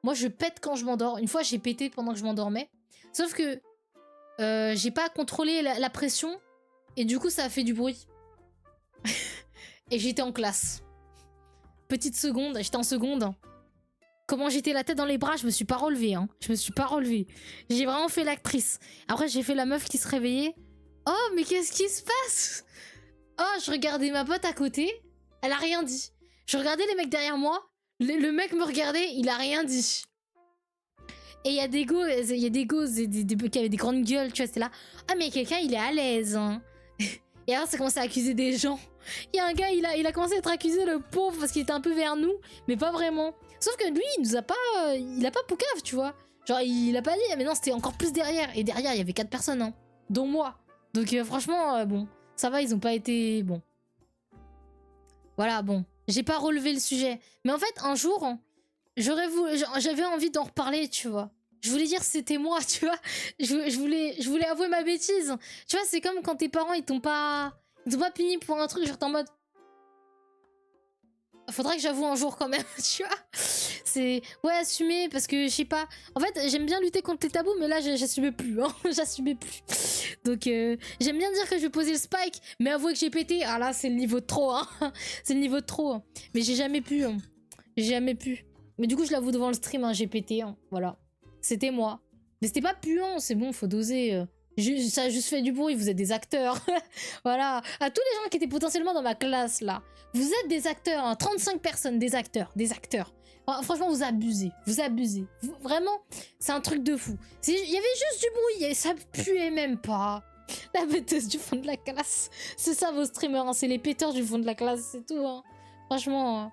Moi, je pète quand je m'endors. Une fois, j'ai pété pendant que je m'endormais. Sauf que j'ai pas contrôlé la pression. Et du coup, ça a fait du bruit. Et j'étais en classe. Petite seconde, j'étais en seconde. Comment j'étais la tête dans les bras, je me suis pas relevée. Hein. Je me suis pas relevée. J'ai vraiment fait l'actrice. Après, j'ai fait la meuf qui se réveillait. Oh, mais qu'est-ce qui se passe? Oh, je regardais ma pote à côté. Elle a rien dit. Je regardais les mecs derrière moi. Le mec me regardait, il a rien dit. Et il y a des gosses, qui avaient des grandes gueules, tu vois, c'était là. Ah, mais quelqu'un, il est à l'aise. Hein. Et alors, ça commençait à accuser des gens. Il y a un gars, il a commencé à être accusé, le pauvre, parce qu'il était un peu vers nous, mais pas vraiment. Sauf que lui, il a pas poucave, tu vois. Genre, il a pas dit, mais non, c'était encore plus derrière. Et derrière, il y avait 4 personnes, hein, dont moi. Donc, franchement, bon, ça va, ils ont pas été... Bon. Voilà, bon. J'ai pas relevé le sujet. Mais en fait, un jour, j'avais envie d'en reparler, tu vois. Je voulais dire c'était moi, tu vois. Je voulais avouer ma bêtise. Tu vois, c'est comme quand tes parents, ils t'ont pas puni pour un truc, genre t'es en mode... Faudrait que j'avoue un jour quand même, tu vois. C'est... Ouais, assumer, parce que, je sais pas... En fait, j'aime bien lutter contre les tabous, mais là, j'assumais plus, hein. J'assumais plus. Donc, j'aime bien dire que je vais poser le spike, mais avouer que j'ai pété, ah là, c'est le niveau de trop, hein. C'est le niveau de trop. Hein. Mais j'ai jamais pu, hein. J'ai jamais pu. Mais du coup, je l'avoue devant le stream, hein, j'ai pété, hein. Voilà. C'était moi. Mais c'était pas puant, c'est bon, faut doser. Ça a juste fait du bruit, vous êtes des acteurs. Voilà. À tous les gens qui étaient potentiellement dans ma classe, là. Vous êtes des acteurs, hein. 35 personnes, des acteurs, des acteurs. Franchement, vous abusez, vraiment, c'est un truc de fou. Il y avait juste du bruit, et ça puait même pas. La péteuse du fond de la classe. C'est ça vos streamers, hein. C'est les péteurs du fond de la classe, c'est tout. Hein. Franchement, hein.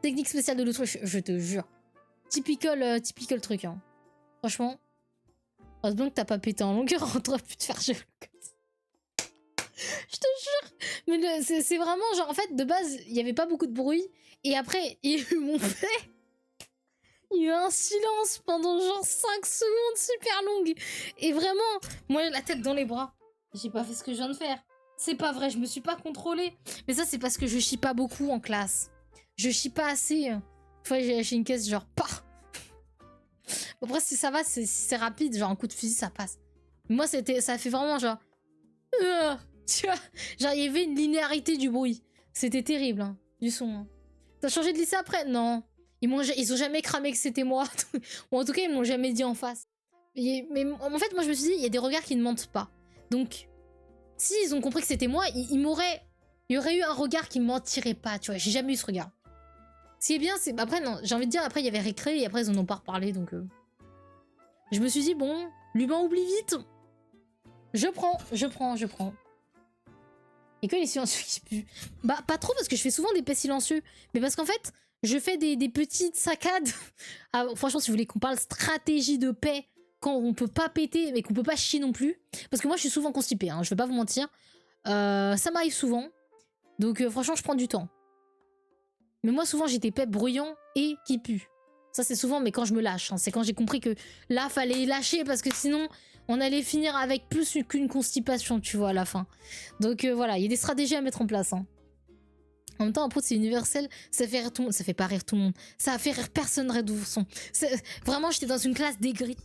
Technique spéciale de l'autruche, je te jure. Typical truc, hein. Franchement. Heureusement que t'as pas pété en longueur, on aurait pu te faire jeu. Je te jure. Mais c'est vraiment genre, en fait, de base, il y avait pas beaucoup de bruit. Et après, il y a eu mon fait. Il y a eu un silence pendant genre 5 secondes super longues. Et vraiment, moi, la tête dans les bras. J'ai pas fait ce que je viens de faire. C'est pas vrai, je me suis pas contrôlée. Mais ça, c'est parce que je chie pas beaucoup en classe. Je chie pas assez. Une fois, j'ai lâché une caisse, genre, pah. Après, si ça va, c'est rapide. Genre, un coup de fusil, ça passe. Moi, ça fait vraiment genre... tu vois, genre, il y avait une linéarité du bruit. C'était terrible, hein, du son. Hein. T'as changé de lycée après? Non. Ils ont jamais cramé que c'était moi. Ou en tout cas, ils m'ont jamais dit en face. Mais en fait, moi, je me suis dit, il y a des regards qui ne mentent pas. Donc, s'ils ont compris que c'était moi, il y aurait eu un regard qui ne mentirait pas, tu vois. J'ai jamais eu ce regard. Ce qui est bien, c'est... Après, non, j'ai envie de dire, après, il y avait récré, et après, ils en ont pas reparlé, donc... Je me suis dit, bon, l'humain oublie vite. Je prends. Et que les silencieux qui puent. Bah, pas trop, parce que je fais souvent des paix silencieux. Mais parce qu'en fait, je fais des petites saccades. Ah, franchement, si vous voulez qu'on parle stratégie de paix, quand on peut pas péter, mais qu'on peut pas chier non plus. Parce que moi, je suis souvent constipée, hein, je vais pas vous mentir. Ça m'arrive souvent. Donc, franchement, je prends du temps. Mais moi, souvent, j'ai des pets bruyants et qui puent. Ça, c'est souvent, mais quand je me lâche. Hein. C'est quand j'ai compris que là, fallait lâcher parce que sinon, on allait finir avec plus qu'une constipation, tu vois, à la fin. Donc voilà, il y a des stratégies à mettre en place. Hein. En même temps, un prout, c'est universel. Ça fait rire tout le monde. Ça fait pas rire tout le monde. Ça a fait rire personne, Red Ourson. Vraiment, j'étais dans une classe d'aigris.